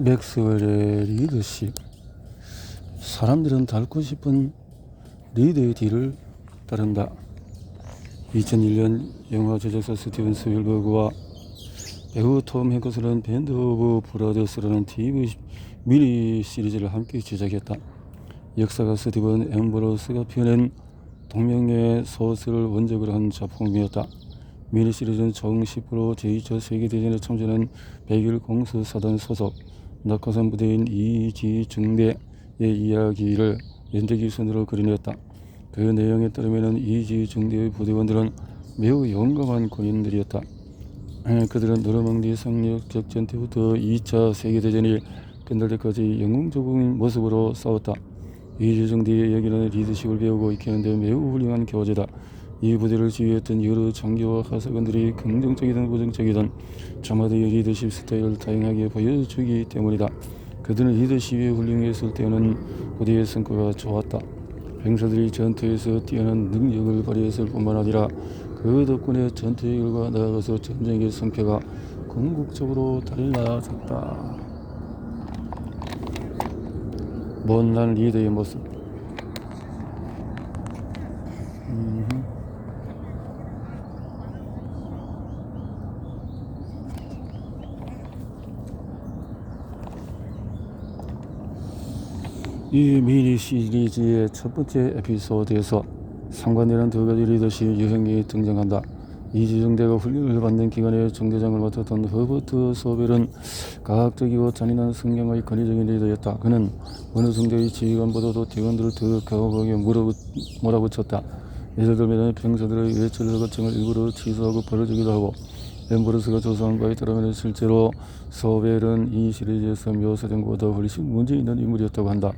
맥스웰의 리더십. 사람들은 닮고 싶은 리더의 뒤를 따른다. 2001년 영화 제작사 스티븐 스필버그와 배우 톰 행크스는 밴드 오브 브라더스라는 TV 미니 시리즈를 함께 제작했다. 역사가 스티븐 앰브로스가 펴낸 동명의 소설을 원작으로 한 작품이었다. 미니 시리즈는 총 10% 제2차 세계대전에 참전한 백일 공수사단 소속 낙하산 부대인 이지중대의 이야기를 연대기순으로 그려냈다. 그 내용에 따르면 이지중대의 부대원들은 매우 용감한 군인들이었다. 그들은 노르망디 상륙 작전 때부터 2차 세계대전이 끝날 때까지 영웅적인 모습으로 싸웠다. 이지중대의 여기는 리더십을 배우고 익히는데 매우 훌륭한 교재다. 이 부대를 지휘했던 여러 장교와 하사관들이 긍정적이든 부정적이든 저마다의 리더십 스타일을 다양하게 보여주기 때문이다. 그들은 리더십이 훌륭했을 때는 부대의 성과가 좋았다. 병사들이 전투에서 뛰어난 능력을 발휘했을 뿐만 아니라 그 덕분에 전투의 결과 나아가서 전쟁의 성패가 궁극적으로 달라졌다. 못난 리더의 모습. 이 미니 시리즈의 첫 번째 에피소드에서 상관되는 두 가지 리더십 유형이 등장한다. 이지중대가 훈련을 받는 기간에 중대장을 맡았던 허버트 소벨은 과학적이고 잔인한 성향의 권위적인 리더였다. 그는 어느 정도의 지휘관보다도 대원들을 더 가혹하게 몰아붙였다. 예를 들면 병사들의 외출 허가증을 일부러 취소하고 벌어주기도 하고, 앰브로스가 조사한 바에 따르면 실제로 소벨은 이 시리즈에서 묘사된 것보다 훨씬 문제 있는 인물이었다고 한다.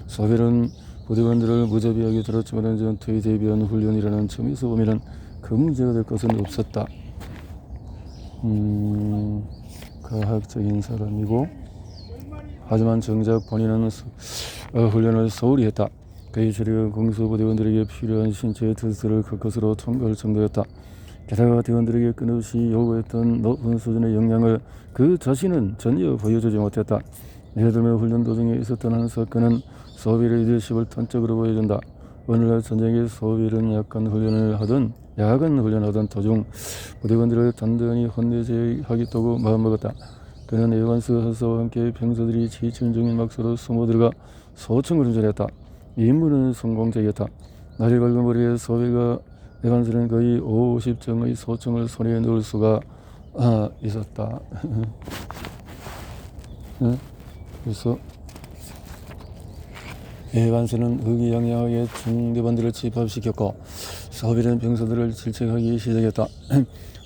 소벨은 부대원들을 무자비하게 들었지만 전투에 대비한 훈련이라는 점에서 보면 큰 문제가 될 것은 없었다. 과학적인 사람이고, 하지만 정작 본인은 훈련을 소홀히 했다. 그의 처리가 공수부대원들에게 필요한 신체 테스트를 그것으로 통과할 정도였다. 게다가 대원들에게 끊임없이 요구했던 높은 수준의 역량을 그 자신은 전혀 보여주지 못했다. 예를 들면 훈련 도중에 있었던 한 사건은 소벨의 리더십을 단적으로 보여준다. 오늘날 전쟁에 소벨은 야간 훈련을 하던 도중 부대원들을 단단히 혼내제하겠다고 마음먹었다. 그는 에반스 하사와 함께 병사들이 지침 중인 막사로 숨어들어가 소총을 운전했다. 이 임무는 성공적이었다. 날이 밝은 머리에 소벨과 에반스는 거의 50정의 소총을 손에 넣을 수가 있었다. 그래서 에반스는 의기양양하게 중대반들을 집합시켰고 소벨은 병사들을 질책하기 시작했다.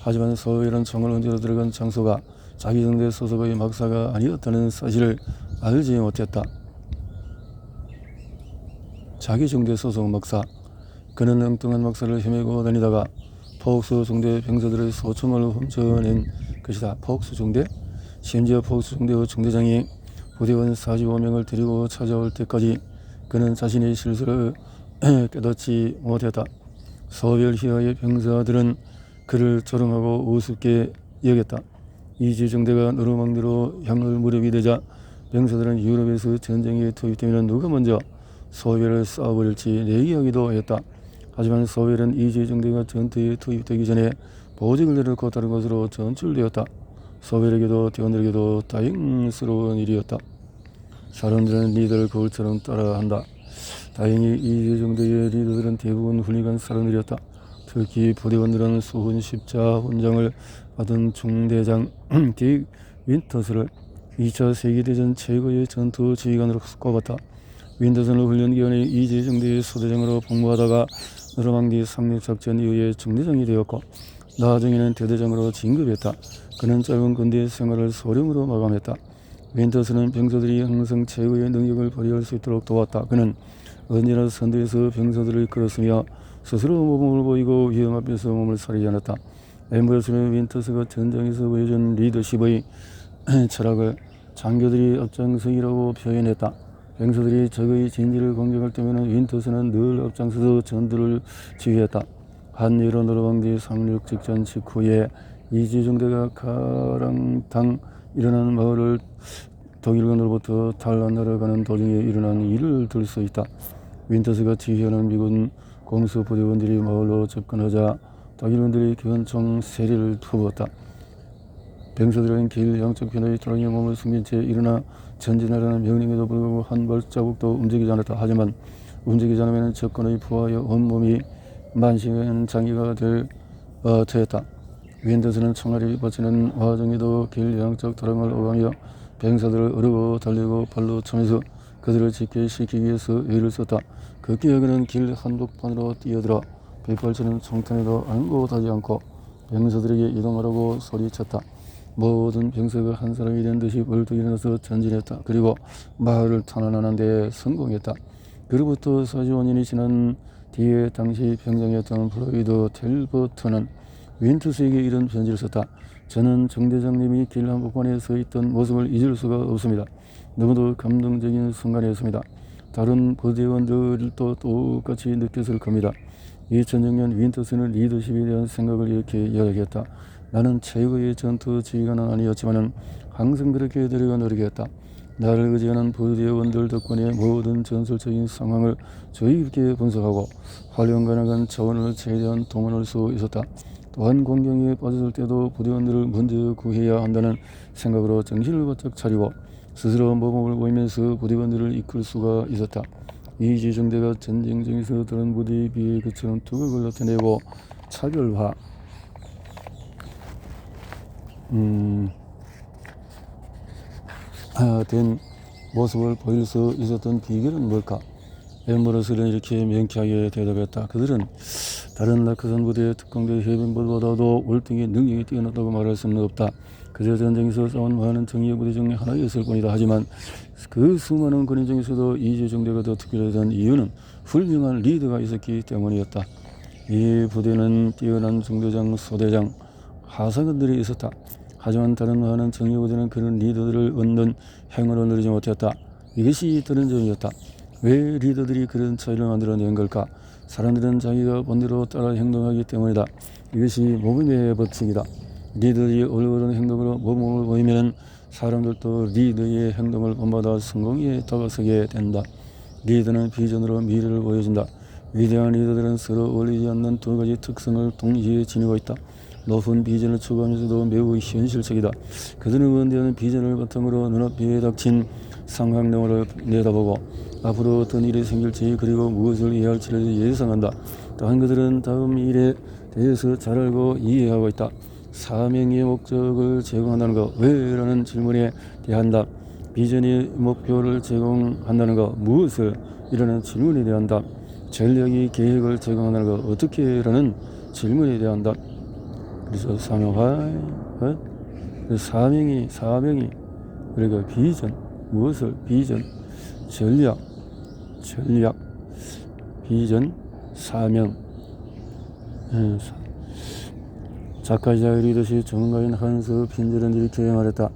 하지만 소벨은 총을 얹어 들어간 장소가 자기 정대 소속의 막사가 아니었다는 사실을 알지 못했다. 자기 중대 소속 막사. 그는 엉뚱한 막사를 헤매고 다니다가 포옥수 중대 병사들의 소총을 훔쳐낸 것이다. 포옥수 중대? 심지어 포옥수 중대의 중대장이 부대원 45명을 데리고 찾아올 때까지 그는 자신의 실수를 깨닫지 못했다. 소벨 휘하의 병사들은 그를 조롱하고 우습게 여겼다. 이지중대가 노르망디로 향할 무렵이 되자 병사들은 유럽에서 전쟁에 투입되면 누가 먼저 소벨을 쏴버릴지 내기하기도 했다. 하지만 소벨은 이지중대가 전투에 투입되기 전에 보직을 내놓고 다른 곳으로 전출되었다. 소벨에게도 대원들에게도 다행스러운 일이었다. 사람들은 리더를 거울처럼 따라한다. 다행히 이지중대의 리더들은 대부분 훌륭한 사람들이었다. 특히 부대원들은 수훈 십자 훈장을 받은 중대장 딕 윈터스를 2차 세계대전 최고의 전투 지휘관으로 꼽았다. 윈터스는 훈련 기간에 이지중대의 소대장으로 복무하다가 노르망디 상륙작전 이후에 중대장이 되었고 나중에는 대대장으로 진급했다. 그는 짧은 군대 생활을 소령으로 마감했다. 윈터스는 병사들이 항상 최고의 능력을 발휘할 수 있도록 도왔다. 그는 언제나 선두에서 병사들을 이끌었으며 스스로 모범을 보이고 위험 앞에서 몸을 사리지 않았다. 앰브로스는 윈터스가 전장에서 보여준 리더십의 철학을 장교들이 앞장서기라고 표현했다. 병사들이 적의 진지를 공격할 때면 윈터스는 늘 앞장서서 전투를 지휘했다. 한여로 노르망디 상륙 직전 직후에 이지중대가 가랑당 일어나는 마을을 독일군으로부터 탈환하러 가는 도중에 일어난 일을 들 수 있다. 윈터스가 지휘하는 미군 공수 부대원들이 마을로 접근하자 독일군들이 기관총 3대를 퍼부었다. 병사들은 길 양쪽편의 도랑의 몸을 숨긴 채 일어나 전진하라는 명령에도 불구하고 한 발자국도 움직이지 않았다. 하지만 움직이지 않으면 적군의 부하여 온몸이 만신한 장기가 되었다. 윈터스는 총알이 뻗치는 와중에도 길 양쪽 도랑을 오가며 병사들을 어르고 달리고 발로 차면서 그들을 집결시키기 위해서 애를 썼다. 급기야 그는 길 한복판으로 뛰어들어 빗발치는 총탄에도 아랑곳하지 않고 병사들에게 이동하라고 소리쳤다. 모든 병사가 한 사람이 된 듯이 벌떡 일어나서 전진했다. 그리고 마을을 탄환하는 데 성공했다. 그로부터 45년이 지난 뒤에 당시 병장이었던 플로이드 텔버트는 윈터스에게 이런 편지를 썼다. 저는 정대장님이 길 한복판에 서 있던 모습을 잊을 수가 없습니다. 너무도 감동적인 순간이었습니다. 다른 부대원들도 똑같이 느꼈을 겁니다. 2006년 윈터스는 리더십에 대한 생각을 이렇게 이야기했다. 나는 최고의 전투 지휘관은 아니었지만 항상 그렇게 되려고 노력했다. 나를 의지하는 부대원들 덕분에 모든 전술적인 상황을 주의 깊게 분석하고 활용 가능한 자원을 최대한 동원할 수 있었다. 또한 공경에 빠졌을 때도 부대원들을 먼저 구해야 한다는 생각으로 정신을 바짝 차리고 스스로 모범을 보이면서 부대원들을 이끌 수가 있었다. 이 지중대가 전쟁 중에서 다른 부대에 비해 그처럼 두각을 나타내고 차별화 된 모습을 보일 수 있었던 비결은 뭘까? 엠버러스는 이렇게 명쾌하게 대답했다. 그들은 다른 낙하산 부대의 특공대 해병부보다도 월등히 능력이 뛰어났다고 말할 수는 없다. 그저 전쟁에서 싸운 많은 정예 부대 중에 하나였을 뿐이다. 하지만 그 수많은 군인 중에서도 이지중대가 더 특별했던 이유는 훌륭한 리더가 있었기 때문이었다. 이 부대는 뛰어난 중대장, 소대장, 하사관들이 있었다. 하지만 다른 많은 정예 부대는 그런 리더들을 얻는 행운을 누리지 못했다. 이것이 다른 점이었다. 왜 리더들이 그런 차이를 만들어낸 걸까? 사람들은 자기가 본대로 따라 행동하기 때문이다. 이것이 모범의 법칙이다. 리더들이 올바른 행동으로 모범을 보이면 사람들도 리더의 행동을 본받아 성공에 다가서게 된다. 리더는 비전으로 미래를 보여준다. 위대한 리더들은 서로 어울리지 않는 두 가지 특성을 동시에 지니고 있다. 높은 비전을 추구하면서도 매우 현실적이다. 그들은 원대한 비전을 바탕으로 눈앞에 닥친 상황을 내다보고 앞으로 어떤 일이 생길지 그리고 무엇을 해야 할지를 예상한다. 또한 그들은 다음 일에 대해서 잘 알고 이해하고 있다. 사명의 목적을 제공한다는 것, 왜라는 질문에 대한 답, 비전의 목표를 제공한다는 것, 무엇을 이라는 질문에 대한 답, 전략의 계획을 제공한다는 것, 어떻게라는 질문에 대한 답. 그래서 사명이 그러니까 비전, 무엇을 비전, 전략, 비전, 사명. 작가이자 리더십 전문가인 한스 핀젤은 이렇게 말했다.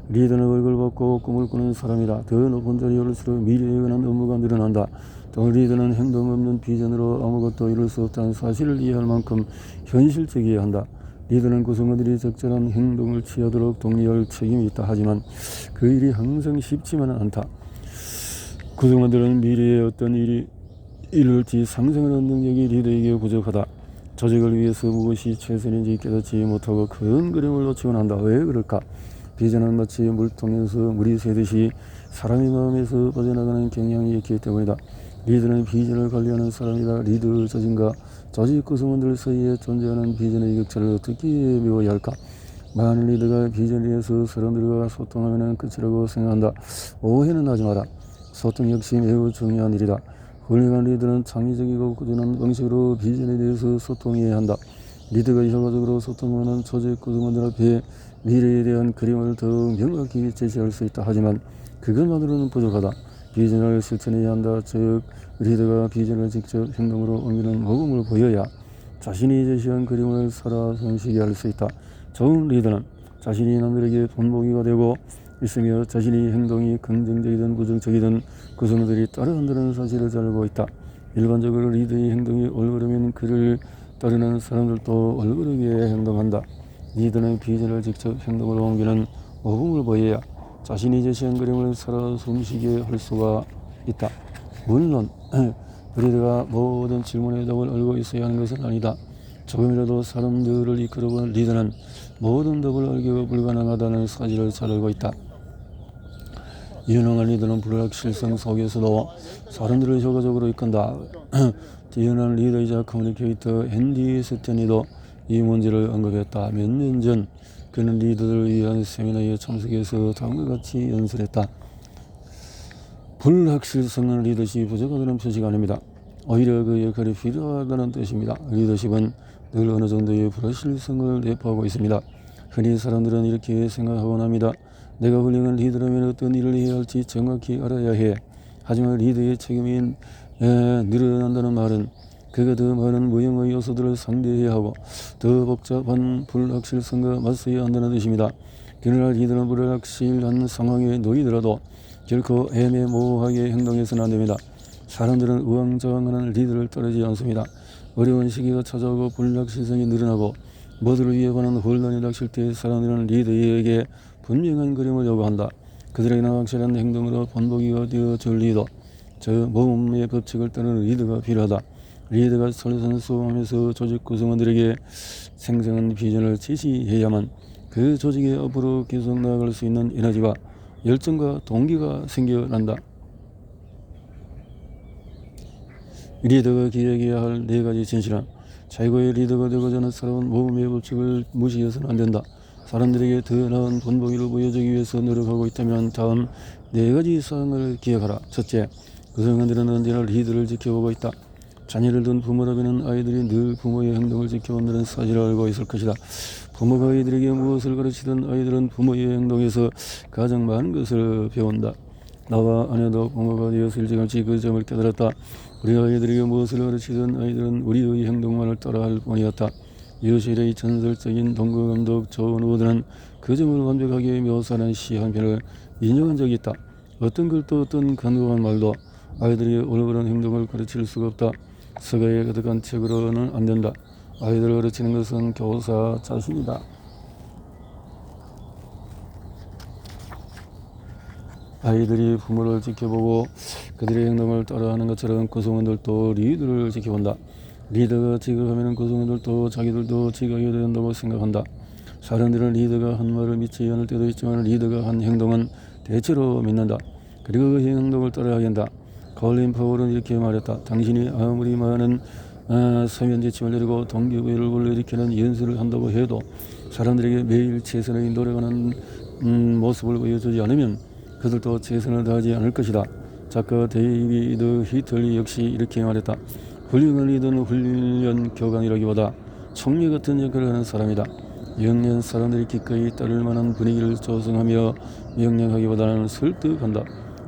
리더는 얼굴 벗고 꿈을 꾸는 사람이다. 더 높은 자리에 올릴수록 미래에 관한 업무가 늘어난다. 또 리더는 행동 없는 비전으로 아무것도 이룰 수 없다는 사실을 이해할 만큼 현실적이어야 한다. 리더는 구성원들이 적절한 행동을 취하도록 독려할 책임이 있다. 하지만 그 일이 항상 쉽지만은 않다. 구성원들은 미래에 어떤 일이 이룰지 상상하는 능력이 리더에게 부족하다. 조직을 위해서 무엇이 최선인지 깨닫지 못하고 큰 그림을 놓치곤 한다. 왜 그럴까? 비전은 마치 물통에서 물이 새듯이 사람의 마음에서 빠져나가는 경향이 있기 때문이다. 리더는 비전을 관리하는 사람이다. 리더 조직과 조직 구성원들 사이에 존재하는 비전의 격차를 어떻게 메워야 할까? 많은 리더가 비전에 대해서 사람들과 소통하면 끝이라고 생각한다. 오해는 하지 마라. 소통 역시 매우 중요한 일이다. 훌륭한 리더는 창의적이고 꾸준한 방식으로 비전에 대해서 소통해야 한다. 리더가 효과적으로 소통하는 조직 구성원들 앞에 미래에 대한 그림을 더욱 명확히 제시할 수 있다. 하지만 그것만으로는 부족하다. 비전을 실천해야 한다. 즉 리더가 비전을 직접 행동으로 옮기는 모범을 보여야 자신이 제시한 그림을 살아 손쉬게 할 수 있다. 좋은 리더는 자신이 남들에게 본보기가 되고 있으며 자신의 행동이 긍정적이든 부정적이든 구성원들이 따라간다는 사실을 잘 알고 있다. 일반적으로 리더의 행동이 올바르면 그를 따르는 사람들도 올바르게 행동한다. 리더는 비전을 직접 행동으로 옮기는 모범을 보여야 자신이 제시한 그림을 살아 숨쉬게 할 수가 있다. 물론 리더가 모든 질문의 답을 알고 있어야 하는 것은 아니다. 조금이라도 사람들을 이끌어보는 리더는 모든 답을 알기가 불가능하다는 사실을 잘 알고 있다. 유능한 리더는 불확실성 속에서도 사람들을 효과적으로 이끈다. 뛰어난 리더이자 커뮤니케이터 앤디 스탠리도 이 문제를 언급했다. 몇 년 전 그는 리더들을 위한 세미나에 참석해서 다음과 같이 연설했다. 불확실성은 리더십이 부족하다는 표시가 아닙니다. 오히려 그 역할이 필요하다는 뜻입니다. 리더십은 늘 어느 정도의 불확실성을 내포하고 있습니다. 흔히 사람들은 이렇게 생각하곤 합니다. 내가 훌륭한 리더라면 어떤 일을 해야 할지 정확히 알아야 해. 하지만 리더의 책임이 늘어난다는 말은 그가 더 많은 무형의 요소들을 상대해야 하고 더 복잡한 불확실성과 맞서야 한다는 뜻입니다. 그러나 리더는 불확실한 상황에 놓이더라도 결코 애매모호하게 행동해서는 안됩니다. 사람들은 우왕좌왕하는 리더를 따르지 않습니다. 어려운 시기가 찾아오고 불확실성이 늘어나고 모두를 위협하는 혼란이 닥칠 때 사람들은 리더에게 분명한 그림을 요구한다. 그들에게는 확실한 행동으로 본보기가 되어줄 리더, 저 모험의 법칙을 따르는 리더가 필요하다. 리더가 솔선수범하면서 조직 구성원들에게 생생한 비전을 제시해야만 그 조직에 앞으로 계속 나아갈 수 있는 에너지와 열정과 동기가 생겨난다. 리더가 기억해야 할 4가지 진실은 최고의 리더가 되고자 하는 사람은 모험의 법칙을 무시해서는 안된다. 사람들에게 더 나은 본보기를 보여주기 위해서 노력하고 있다면 다음 4가지 사항을 기억하라. 첫째, 구성원들은 언제나 리더를 지켜보고 있다. 자녀를 둔 부모라면 아이들이 늘 부모의 행동을 지켜본다는 사실을 알고 있을 것이다. 부모가 아이들에게 무엇을 가르치든 아이들은 부모의 행동에서 가장 많은 것을 배운다. 나와 아내도 부모가 되어서 일찌감치 그 점을 깨달았다. 우리 아이들에게 무엇을 가르치든 아이들은 우리의 행동만을 따라할 뿐이었다. 유실의 전설적인 동거감독 존 우드는 그 점을 완벽하게 묘사하는 시 한 편을 인용한 적이 있다. 어떤 글도 어떤 간곡한 말도 아이들이 올바른 행동을 가르칠 수가 없다. 서가에 가득한 책으로는 안 된다. 아이들을 가르치는 것은 교사 자신이다. 아이들이 부모를 지켜보고 그들의 행동을 따라하는 것처럼 구성원들도 리더를 지켜본다. 리더가 지각하면 구성원들도 자기들도 지각해야 된다고 생각한다. 사람들은 리더가 한 말을 믿지 않을 때도 있지만 리더가 한 행동은 대체로 믿는다. 그리고 그 행동을 따라하게 한다. 콜린 파월은 이렇게 말했다. 당신이 아무리 많은 서면지침을 내리고 동기부여를 불러일으키는 연설을 한다고 해도 사람들에게 매일 최선의 노력하는 모습을 보여주지 않으면 그들도 최선을 다하지 않을 것이다. 작가 데이비드 히틀리 역시 이렇게 말했다. 훌륭한 리더는 훈련 교관이라기보다 총리 같은 역할을 하는 사람이다. 영리한 사람들이 기꺼이 따를 만한 분위기를 조성하며 명령하기보다는 설득한다.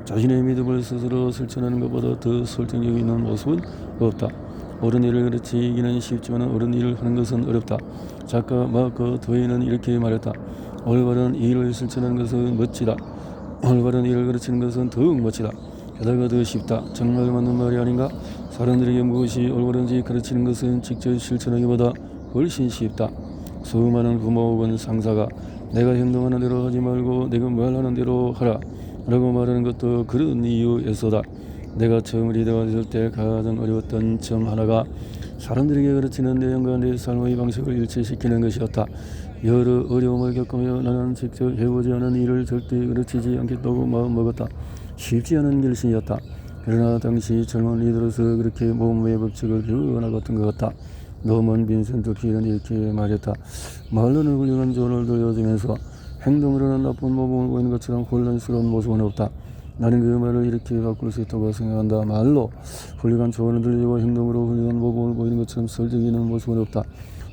자신의 믿음을 스스로 실천하는 것보다 더 설득력 있는 모습은 없다. 옳은 일을 가르치기는 쉽지만 옳은 일을 하는 것은 어렵다. 작가 마크 트웨인은 이렇게 말했다. 올바른 일을 실천하는 것은 멋지다. 올바른 일을 가르치는 것은 더욱 멋지다. 게다가 더 쉽다. 정말 맞는 말이 아닌가? 사람들에게 무엇이 올바른지 가르치는 것은 직접 실천하기보다 훨씬 쉽다. 수많은 부모 혹은 상사가 내가 행동하는 대로 하지 말고 내가 말하는 대로 하라 라고 말하는 것도 그런 이유에서다. 내가 처음 리더가 됐을 때 가장 어려웠던 점 하나가 사람들에게 가르치는 내용과 내 삶의 방식을 일치시키는 것이었다. 여러 어려움을 겪으며 나는 직접 해보지 않은 일을 절대 가르치지 않겠다고 마음먹었다. 쉽지 않은 결심이었다. 그러나 당시 젊은 리더로서 그렇게 모험의 법칙을 배워나갔던 것 같다. 노먼 빈센트 필은 이렇게 말했다. 말로는 훌륭한 조언을 들려주면서 행동으로는 나쁜 모범을 보이는 것처럼 혼란스러운 모습은 없다. 나는 그 말을 이렇게 바꿀 수 있다고 생각한다. 말로 훌륭한 조언을 들려주고 행동으로 훌륭한 모범을 보이는 것처럼 설득이 있는 모습은 없다.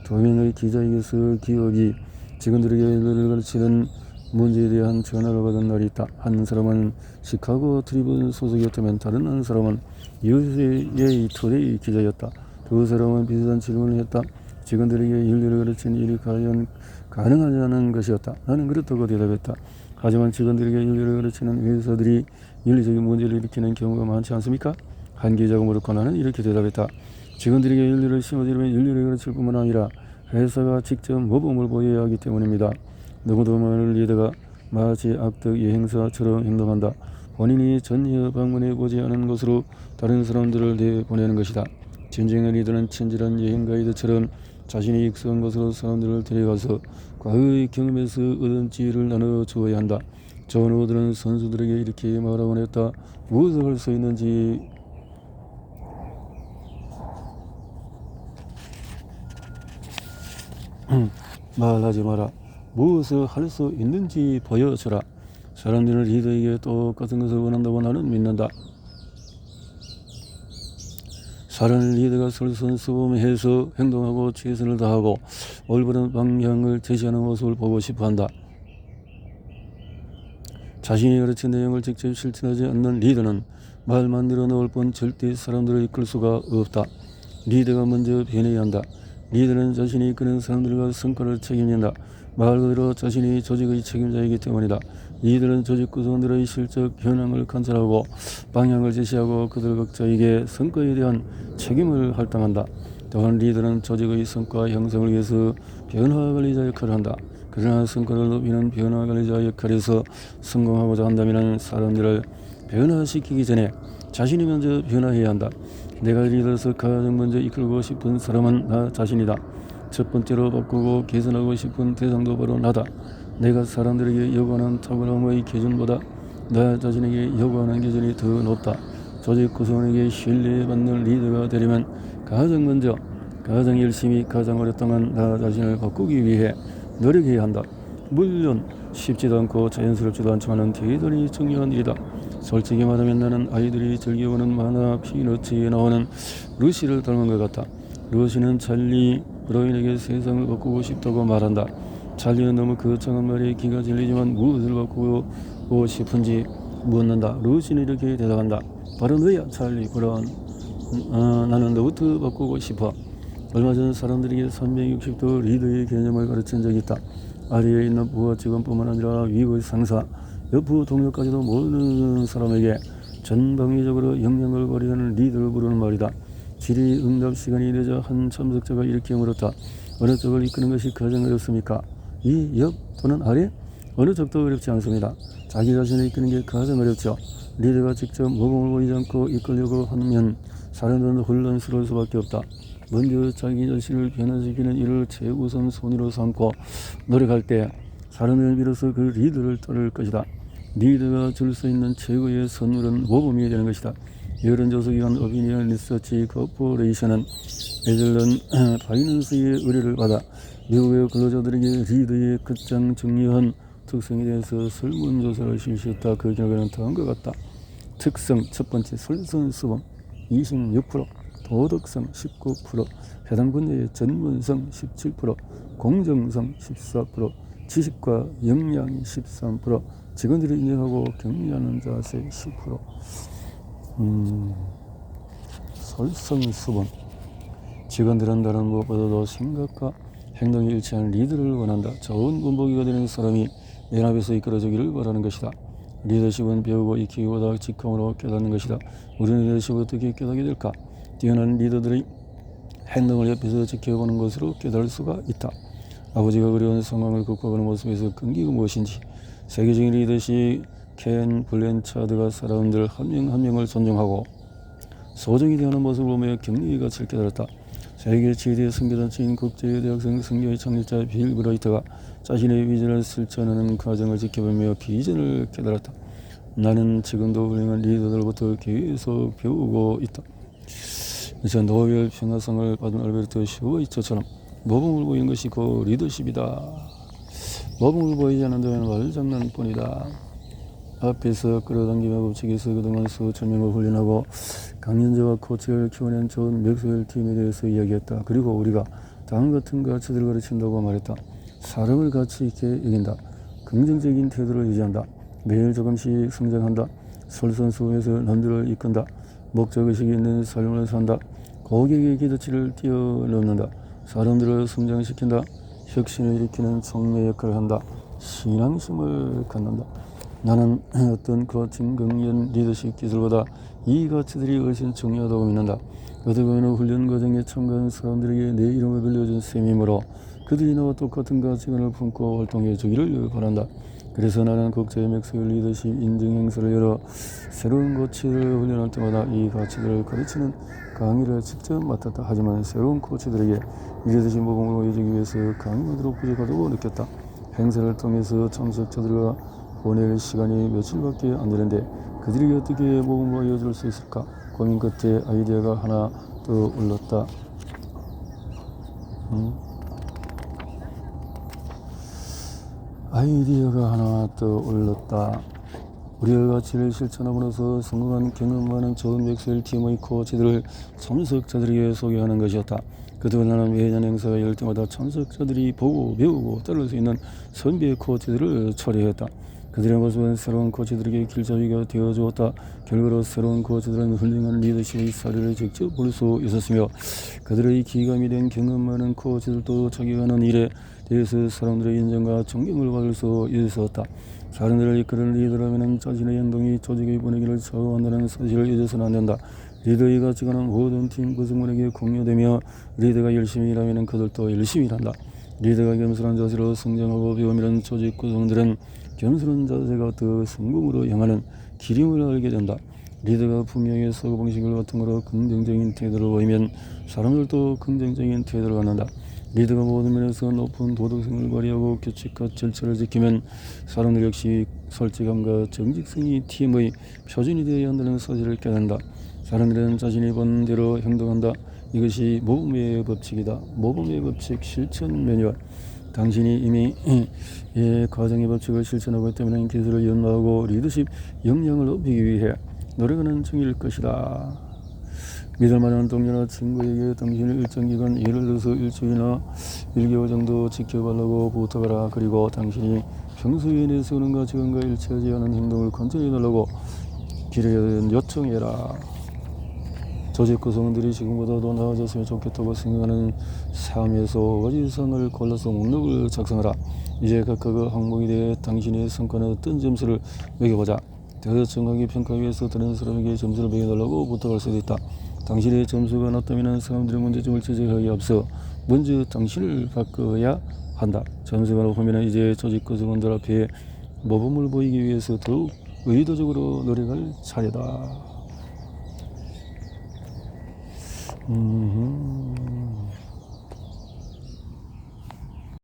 두 명의 기자에게서 기억이 직원들에게 일을 가르치는 문제에 대한 전화를 받은 날이 있다. 한 사람은 시카고 트리뷴 소속이었다면 다른 한 사람은 USA 투데이 기자였다. 두 사람은 비슷한 질문을 했다. 직원들에게 인류를 가르치는 일이 과연 가능하냐는 것이었다. 나는 그렇다고 대답했다. 하지만 직원들에게 인류를 가르치는 회사들이 윤리적인 문제를 일으키는 경우가 많지 않습니까? 한 기자가 물었고 나는 이렇게 대답했다. 직원들에게 인류를 심어주려면 인류를 가르칠 뿐만 아니라 회사가 직접 모범을 보여야 하기 때문입니다. 누구도 말을 리더가 마치 악덕 여행사처럼 행동한다. 본인이 전혀 방문해 보지 않은 곳으로 다른 사람들을 내보내는 것이다. 진정한 리더는 친절한 여행 가이드처럼 자신이 익숙한 곳으로 사람들을 데려가서 과거의 경험에서 얻은 지혜를 나눠 주어야 한다. 존 우드는 선수들에게 이렇게 말하곤 했다. 무엇을 할 수 있는지 말하지 마라. 무엇을 할 수 있는지 보여줘라. 사람들은 리더에게 똑같은 것을 원한다고 나는 믿는다. 사람은 리더가 솔선수범해서 행동하고 최선을 다하고 올바른 방향을 제시하는 모습을 보고 싶어한다. 자신이 가르친 내용을 직접 실천하지 않는 리더는 말만 늘어놓을 뿐 절대 사람들을 이끌 수가 없다. 리더가 먼저 변해야 한다. 리더는 자신이 이끄는 사람들과 성과를 책임진다. 말 그대로 자신이 조직의 책임자이기 때문이다. 리더는 조직 구성원들의 실적 현황을 관찰하고 방향을 제시하고 그들 각자에게 성과에 대한 책임을 할당한다. 또한 리더는 조직의 성과 형성을 위해서 변화 관리자 역할을 한다. 그러나 성과를 높이는 변화 관리자 역할에서 성공하고자 한다면 사람들을 변화시키기 전에 자신이 먼저 변화해야 한다. 내가 리더로서 가장 먼저 이끌고 싶은 사람은 나 자신이다. 첫 번째로 바꾸고 개선하고 싶은 대상도 바로 나다. 내가 사람들에게 요구하는 탁월함의 기준보다 나 자신에게 요구하는 기준이 더 높다. 조직 구성원에게 신뢰받는 리더가 되려면 가장 먼저, 가장 열심히, 가장 오랫동안 나 자신을 바꾸기 위해 노력해야 한다. 물론 쉽지도 않고 자연스럽지도 않지만 대단히 중요한 일이다. 솔직히 말하면 나는 아이들이 즐겨보는 만화 피너츠에 나오는 루시를 닮은 것 같다. 루시는 찰리 브라운에게 세상을 바꾸고 싶다고 말한다. 찰리는 너무 거창한 말에 기가 질리지만 무엇을 바꾸고 싶은지 묻는다. 루시는 이렇게 대답한다. 바로 너야 찰리 브라운. 나는 너부터 바꾸고 싶어. 얼마 전 사람들에게 360도 리더의 개념을 가르친 적이 있다. 아래에 있는 부하 직원뿐만 아니라 위의 상사, 옆부 동료까지도 모든 사람에게 전방위적으로 영향을 발휘하는 리더를 부르는 말이다. 질의응답 시간이 늦어 한 참석자가 이렇게 물었다. 어느 쪽을 이끄는 것이 가장 어렵습니까? 위, 옆 또는 아래? 어느 쪽도 어렵지 않습니다. 자기 자신을 이끄는 게 가장 어렵죠. 리더가 직접 모범을 보이지 않고 이끌려고 하면 사람들은 혼란스러울 수밖에 없다. 먼저 자기 자신을 변화시키는 일을 최우선 순위로 삼고 노력할 때 사람들은 비로소 그 리더를 따를 것이다. 리더가 줄 수 있는 최고의 선물은 모범이 되는 것이다. 여론조사기관 오피니언 리서치 코퍼레이션은 에즐런 파이낸스의 의뢰를 받아 미국의 근로자들에게 리더의 가장 중요한 특성에 대해서 설문조사를 실시했다. 그 결과는 다음과 같다. 특성 첫 번째, 솔선수범 26%, 도덕성 19%, 해당 분야의 전문성 17%, 공정성 14%, 지식과 역량이 13%, 직원들이 인정하고 격려하는 자세 10%. 솔선수범. 직원들은 다른 무엇보다도 생각과 행동이 일치하는 리더를 원한다. 좋은 군복이가 되는 사람이 연합에서 이끌어주기를 바라는 것이다. 리더십은 배우고 익히기보다 직감으로 깨닫는 것이다. 우리는 리더십을 어떻게 깨닫게 될까? 뛰어난 리더들의 행동을 옆에서 지켜보는 것으로 깨달을 수가 있다. 아버지가 어려운 상황을 극복하는 모습에서 끈기가 무엇인지 세계적인 리더십 켄 블랜차드가 사람들 한 명 한 명을 존중하고 소중히 대하는 모습을 보며 격려의 가치를 깨달았다. 세계 최대 선교단체인 국제대학생 선교의 창립자 빌 브라이트가 자신의 비전을 실천하는 과정을 지켜보며 비전을 깨달았다. 나는 지금도 훌륭한 리더들부터 계속 배우고 있다. 노벨 평화상을 받은 알베르트 슈와이처처럼 모범을 보이는 것이 곧 리더십이다. 모범을 보이지 않는다면 말장난뿐이다. 앞에서 끌어당김의 법칙에서 그동안 수천 명을 훈련하고 강연자와 코치를 키워낸 존 맥스웰 팀에 대해서 이야기했다. 그리고 우리가 다음 같은 가치들을 가르친다고 말했다. 사람을 가치 있게 여긴다. 긍정적인 태도를 유지한다. 매일 조금씩 성장한다. 솔선수범해서 남들을 이끈다. 목적의식이 있는 삶을 산다. 고객의 기대치를 뛰어넘는다. 사람들을 성장시킨다. 혁신을 일으키는 촉매 역할을 한다. 신앙심을 갖는다. 나는 어떤 코칭, 강연, 리더십 기술보다 이 가치들이 훨씬 중요하다고 믿는다. 어떻게 보면 훈련 과정에 참가한 사람들에게 내 이름을 빌려준 셈이므로 그들이 나와 똑같은 가치관을 품고 활동해 주기를 바란다. 그래서 나는 국제 맥스웰 리더십 인증 행사를 열어 새로운 코치를 훈련할 때마다 이 가치들을 가르치는 강의를 직접 맡았다. 하지만 새로운 코치들에게 리더십 모범으로 이어지기 위해서 강의만으로 부족하다고 느꼈다. 행사를 통해서 참석자들과 보낼 시간이 며칠밖에 안 되는데 그들이 어떻게 모범으로 이어질 수 있을까? 고민 끝에 아이디어가 하나 떠올랐다. 아이디어가 하나 떠올랐다. 우리의 가치를 실천함으로써 성공한 경험 많은 좋은 맥스웰 팀의 코치들을 참석자들에게 소개하는 것이었다. 그동안 나는 매년 행사가 열 때마다 참석자들이 보고 배우고 따를 수 있는 선배 코치들을 초대했다. 그들의 모습은 새로운 코치들에게 길잡이가 되어주었다. 결과로 새로운 코치들은 훌륭한 리더십의 사례를 직접 볼 수 있었으며 그들의 기감이 된 경험 많은 코치들도 자기가하는 일에 대해서 사람들의 인정과 존경을 받을 수 있었다. 사람들을 이끄는 리더라면 자신의 행동이 조직의 분위기를 좌우한다는 사실을 잊어서는 안 된다. 리더의 가치관은 모든 팀 구성원에게 공유되며 리더가 열심히 일하면 그들도 열심히 일한다. 리더가 겸손한 자세로 성장하고 배우면 조직 구성원들은 겸손한 자세가 더 성공으로 향하는 길임을 알게 된다. 리더가 분명히 사고방식을 바탕으로 긍정적인 태도를 보이면 사람들도 긍정적인 태도를 갖는다. 리더가 모든 면에서 높은 도덕성을 발휘하고 규칙과 절차를 지키면 사람들 역시 솔직함과 정직성이 팀의 표준이 되어야 한다는 사실을 깨닫는다. 사람들은 자신이 본 대로 행동한다. 이것이 모범의 법칙이다. 모범의 법칙 실천 매뉴얼. 당신이 이미 과정의 법칙을 실천하고 있다면 기술을 연마하고 리더십 역량을 높이기 위해 노력하는 중일 것이다. 믿을만한 동료나 친구에게 당신을 일정 기간, 예를 들어서 일주일이나 1개월 정도 지켜달라고 부탁하라. 그리고 당신이 평소에 내세우는 가치관과 일치하지 않은 행동을 관찰해달라고 요청해라. 조직 구성원들이 지금보다 더 나아졌으면 좋겠다고 생각하는 삶에서 와지상을 골라서 목록을 작성하라. 이제 각각 항목에 대해 당신의 성과는 어떤 점수를 매겨보자. 더 정확히 평가하기 위해서 다른 사람에게 점수를 매겨달라고 부탁할 수도 있다. 당신의 점수가 낮다면 사람들의 문제점을 지적하기에 앞서 먼저 당신을 바꿔야 한다. 점수가 높으면 이제 조직 구성원들 앞에 모범을 보이기 위해서 더욱 의도적으로 노력할 차례다.